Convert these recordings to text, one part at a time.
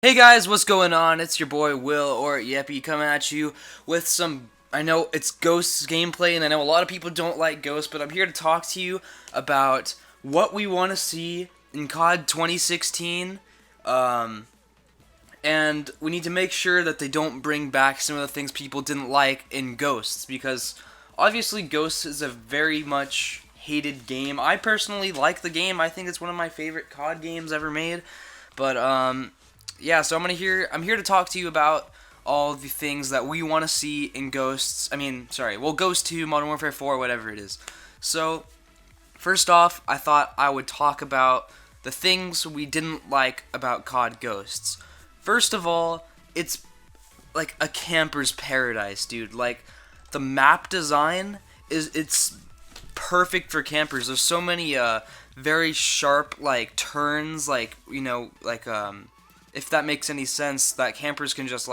Hey guys, what's going on? It's your boy Will or Yeppy coming at you with some. I know it's Ghosts gameplay, and I know a lot of people don't like Ghosts, but I'm here to talk to you about what we want to see in CoD 2016. Um, and we need to make sure that they don't bring back some of the things people didn't like in Ghosts, because obviously Ghosts is a very much hated game. I personally like the game. I think it's one of my favorite CoD games ever made. But yeah, so I'm here to talk to you about all the things that we want to see in Ghosts. Ghost 2, Modern Warfare 4, whatever it is. So, first off, I thought I would talk about the things we didn't like about COD Ghosts. First of all, it's like a camper's paradise, dude. Like, the map design it's perfect for campers. There's so many very sharp like turns, like if that makes any sense, that campers can just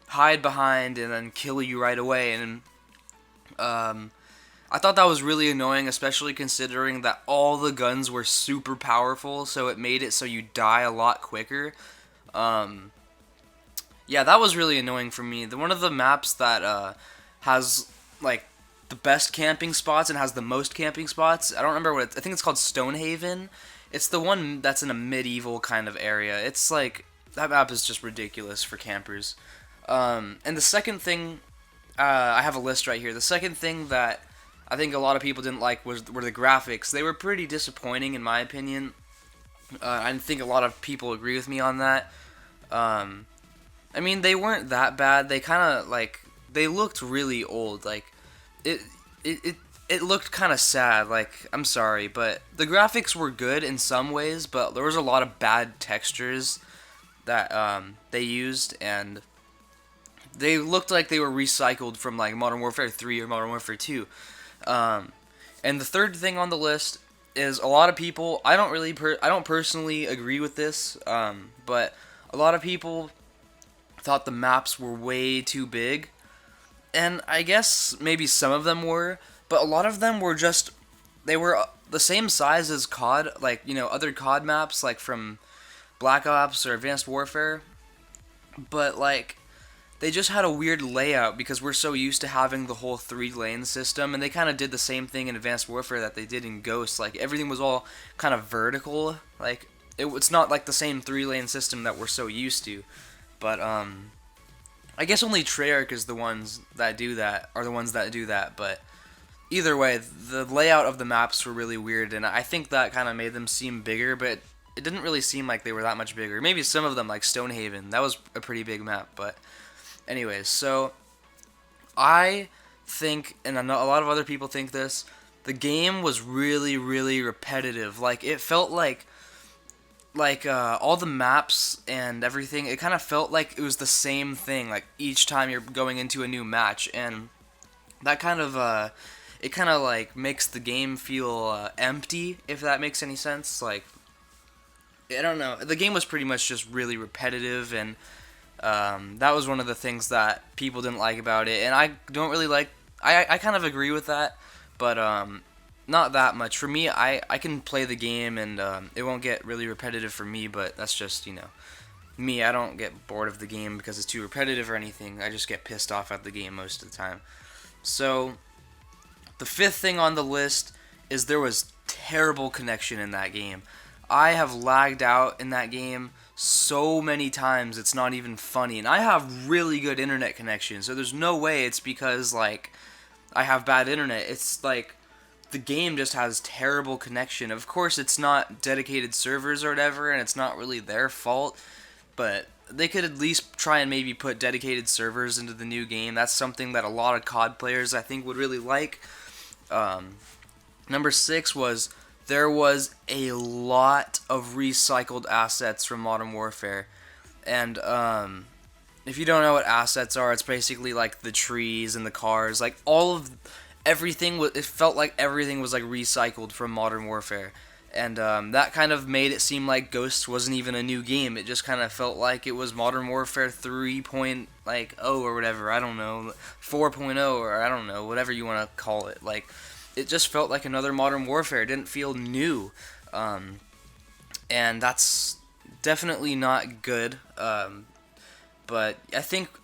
hide behind and then kill you right away. And I thought that was really annoying, especially considering that all the guns were super powerful, so it made it so you die a lot quicker. Yeah, that was really annoying for me. One of the maps that has like the best camping spots and has the most camping spots. I don't remember I think it's called Stonehaven. It's the one that's in a medieval kind of area. It's like that map is just ridiculous for campers. And the second thing, I have a list right here. The second thing that I think a lot of people didn't like were the graphics. They were pretty disappointing in my opinion. I think a lot of people agree with me on that. I mean, they weren't that bad. They kind of they looked really old. Like it it looked kind of sad. Like, I'm sorry, but the graphics were good in some ways, but there was a lot of bad textures that they used, and they looked like they were recycled from like Modern Warfare 3 or Modern Warfare 2. And the third thing on the list is a lot of people. I don't personally agree with this, but a lot of people thought the maps were way too big, and I guess maybe some of them were, but a lot of them were just they were the same size as COD, like other COD maps, like from Black Ops or Advanced Warfare, but like they just had a weird layout because we're so used to having the whole 3-lane system, and they kind of did the same thing in Advanced Warfare that they did in Ghost. Like everything was all kind of vertical, like it's not like the same 3-lane system that we're so used to. But I guess only Treyarch is the ones that do that, but either way, the layout of the maps were really weird, and I think that kind of made them seem bigger, but it didn't really seem like they were that much bigger. Maybe some of them, like Stonehaven, that was a pretty big map, but anyways, so I think, and I know a lot of other people think this, the game was really, really repetitive. Like, it felt like all the maps and everything, it kind of felt like it was the same thing, like each time you're going into a new match, and that kind of it kind of like makes the game feel empty, if that makes any sense. Like, I don't know, the game was pretty much just really repetitive, and that was one of the things that people didn't like about it, and I don't really like. I kind of agree with that, but not that much. For me, I can play the game, and it won't get really repetitive for me, but that's just, me. I don't get bored of the game because it's too repetitive or anything. I just get pissed off at the game most of the time. So, the fifth thing on the list is there was terrible connection in that game. I have lagged out in that game so many times, it's not even funny. And I have really good internet connection, so there's no way it's because, like, I have bad internet. It's like the game just has terrible connection. Of course, it's not dedicated servers or whatever, and it's not really their fault, but they could at least try and maybe put dedicated servers into the new game. That's something that a lot of COD players, I think, would really like. Number 6 was there was a lot of recycled assets from Modern Warfare, and if you don't know what assets are, it's basically like the trees and the cars, like all of everything. It felt like everything was like recycled from Modern Warfare, and that kind of made it seem like Ghosts wasn't even a new game. It just kind of felt like it was Modern Warfare 3.0 or whatever. I don't know, 4.0 or I don't know, whatever you want to call it. Like, it just felt like another Modern Warfare. It didn't feel new, and that's definitely not good. But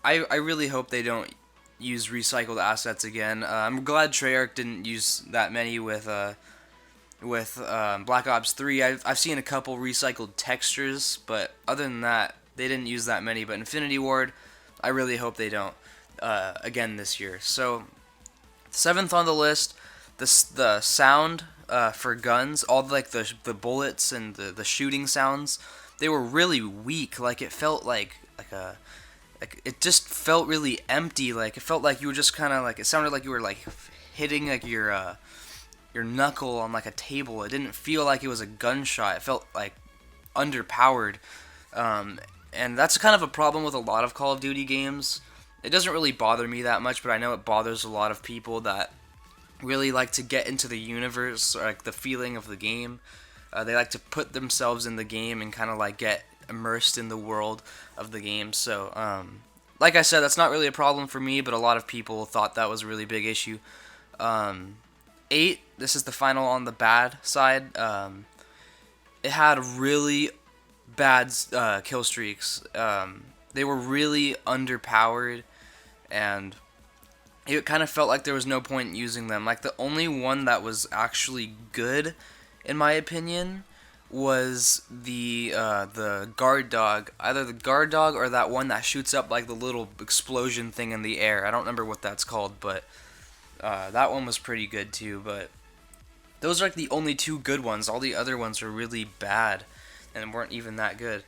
I really hope they don't use recycled assets again. I'm glad Treyarch didn't use that many with Black Ops 3. I've seen a couple recycled textures, but other than that, they didn't use that many. But Infinity Ward, I really hope they don't again this year. So, seventh on the list, the sound for guns, all like the bullets and the shooting sounds, they were really weak. Like it felt like it just felt really empty. Like it felt like you were just kind of like, it sounded like you were like hitting like your knuckle on like a table. It didn't feel like it was a gunshot. It felt like underpowered. And that's kind of a problem with a lot of Call of Duty games. It doesn't really bother me that much, but I know it bothers a lot of people that really like to get into the universe, or like the feeling of the game. They like to put themselves in the game and kind of like get immersed in the world of the game. So, like I said, that's not really a problem for me, but a lot of people thought that was a really big issue. 8, this is the final on the bad side. It had really bad kill streaks. They were really underpowered, and it kind of felt like there was no point in using them. Like the only one that was actually good, in my opinion, was the guard dog. Either the guard dog or that one that shoots up like the little explosion thing in the air. I don't remember what that's called, but that one was pretty good too. But those are like the only two good ones. All the other ones are really bad and weren't even that good.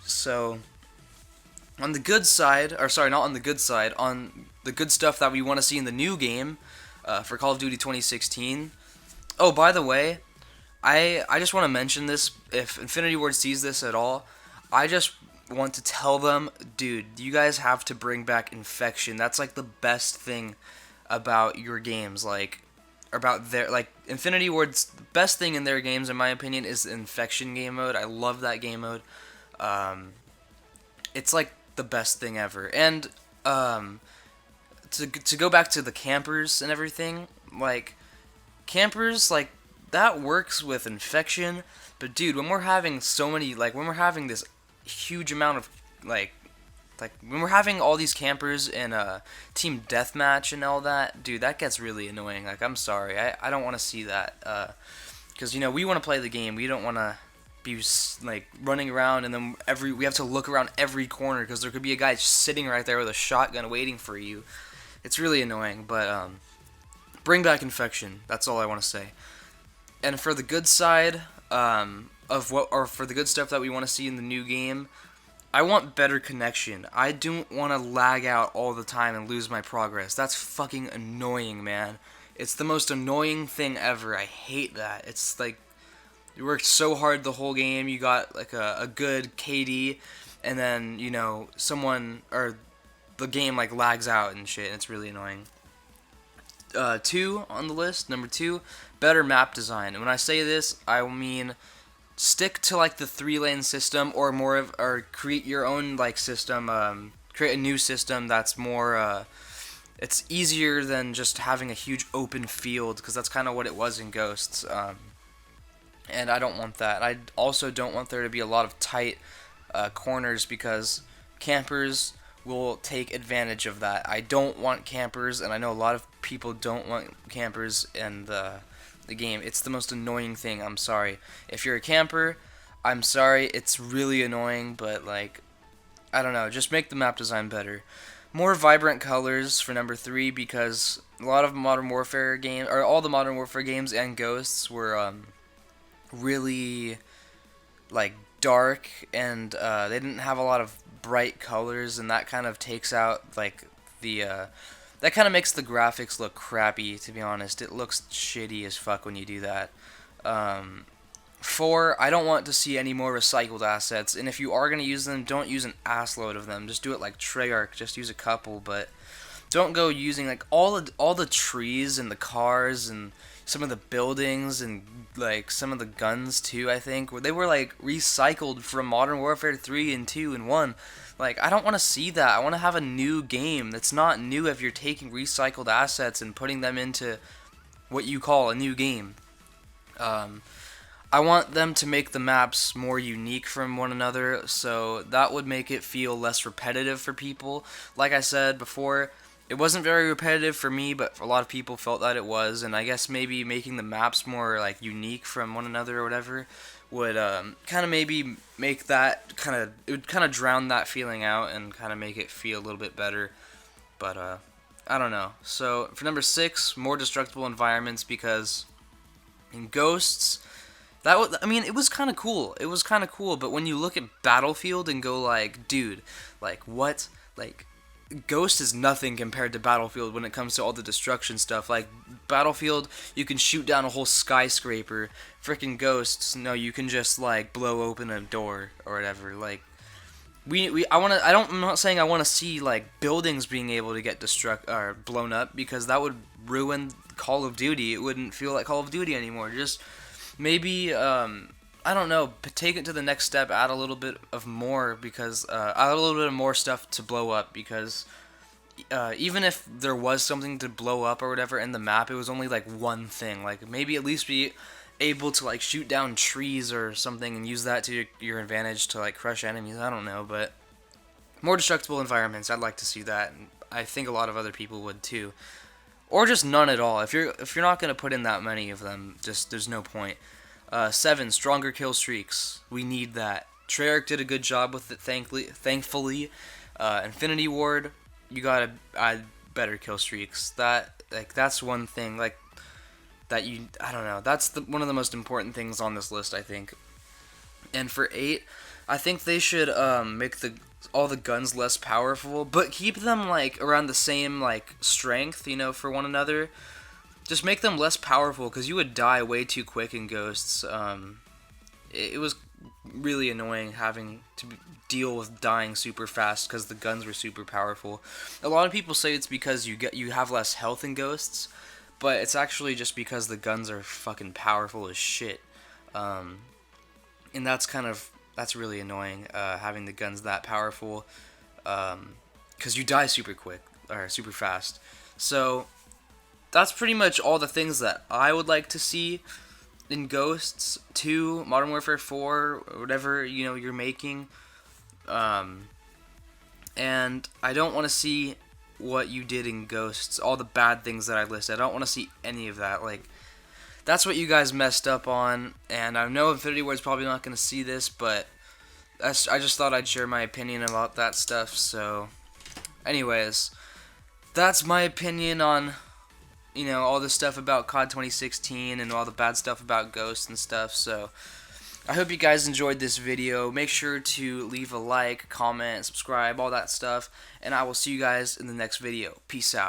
So on the good side, or sorry, not on the good side, on the good stuff that we want to see in the new game for Call of Duty 2016. Oh, by the way, I just want to mention this. If Infinity Ward sees this at all, I just want to tell them, dude, you guys have to bring back Infection. That's like the best thing about your games, like about their like Infinity Ward's the best thing in their games, in my opinion, is the Infection game mode. I love that game mode. It's like the best thing ever. And to go back to the campers and everything, like campers, like that works with Infection, but dude, when we're having so many, like when we're having this huge amount of like when we're having all these campers in a team deathmatch and all that, dude, that gets really annoying. Like, I'm sorry, I don't want to see that, because you know we want to play the game. We don't want to be like running around and then we have to look around every corner because there could be a guy sitting right there with a shotgun waiting for you. It's really annoying, but bring back Infection. That's all I want to say. And for the good side of what, or for the good stuff that we want to see in the new game, I want better connection. I don't want to lag out all the time and lose my progress. That's fucking annoying, man. It's the most annoying thing ever. I hate that. It's like you worked so hard the whole game. You got like a good KD, and then you know someone or the game like lags out and shit. And it's really annoying. 2 on the list, number 2, better map design. And when I say this, I mean stick to like the 3-lane system, or more of, or create your own like system. Create a new system that's more. It's easier than just having a huge open field, because that's kind of what it was in Ghosts. And I don't want that. I also don't want there to be a lot of tight corners, because campers will take advantage of that. I don't want campers, and I know a lot of people don't want campers in the game. It's the most annoying thing. I'm sorry. If you're a camper, I'm sorry. It's really annoying, but like, I don't know. Just make the map design better. More vibrant colors for number 3, because a lot of Modern Warfare games, or all the Modern Warfare games and Ghosts, were really like dark, and they didn't have a lot of bright colors, and that kind of takes out like the that kind of makes the graphics look crappy, to be honest. It looks shitty as fuck when you do that. 4, I don't want to see any more recycled assets, and if you are going to use them, don't use an assload of them. Just do it like Treyarch, just use a couple, but don't go using like all the trees and the cars and some of the buildings and like some of the guns too. I think they were like recycled from Modern Warfare 3 and 2 and 1. Like, I don't want to see that. I want to have a new game that's not new if you're taking recycled assets and putting them into what you call a new game. I want them to make the maps more unique from one another, so that would make it feel less repetitive for people. Like I said before, it wasn't very repetitive for me, but a lot of people felt that it was, and I guess maybe making the maps more like unique from one another or whatever would kind of maybe make that it would kind of drown that feeling out and kind of make it feel a little bit better. But I don't know. So for number 6, more destructible environments, because in Ghosts, I mean, it was kind of cool. It was kind of cool, but when you look at Battlefield and go like, dude, like what? Like Ghost is nothing compared to Battlefield when it comes to all the destruction stuff. Like Battlefield, you can shoot down a whole skyscraper. Freaking Ghosts, no, you can just like blow open a door or whatever. Like I'm not saying I want to see like buildings being able to get blown up, because that would ruin Call of Duty. It wouldn't feel like Call of Duty anymore. Just maybe I don't know, take it to the next step, add a little bit of more, because add a little bit of more stuff to blow up, because even if there was something to blow up or whatever in the map, it was only like one thing. Like maybe at least be able to like shoot down trees or something and use that to your advantage to like crush enemies. I don't know, but more destructible environments, I'd like to see that, and I think a lot of other people would too. Or just none at all. If you're not gonna put in that many of them, just there's no point. 7, stronger kill streaks. We need that. Treyarch did a good job with it, thankfully. Infinity Ward, you gotta add better kill streaks. That's one thing I don't know. That's one of the most important things on this list, I think. And for 8, I think they should make all the guns less powerful, but keep them like around the same like strength, for one another. Just make them less powerful, because you would die way too quick in Ghosts. It was really annoying having to deal with dying super fast because the guns were super powerful. A lot of people say it's because you have less health in Ghosts, but it's actually just because the guns are fucking powerful as shit. And that's really annoying, having the guns that powerful, because you die super quick or super fast. So that's pretty much all the things that I would like to see in Ghosts 2, Modern Warfare 4, or whatever you're making. And I don't want to see what you did in Ghosts, all the bad things that I listed. I don't want to see any of that. Like, that's what you guys messed up on, and I know Infinity Ward's probably not going to see this, but I just thought I'd share my opinion about that stuff. So anyways, that's my opinion on all this stuff about COD 2016 and all the bad stuff about Ghosts and stuff. So I hope you guys enjoyed this video. Make sure to leave a like, comment, subscribe, all that stuff, and I will see you guys in the next video. Peace out.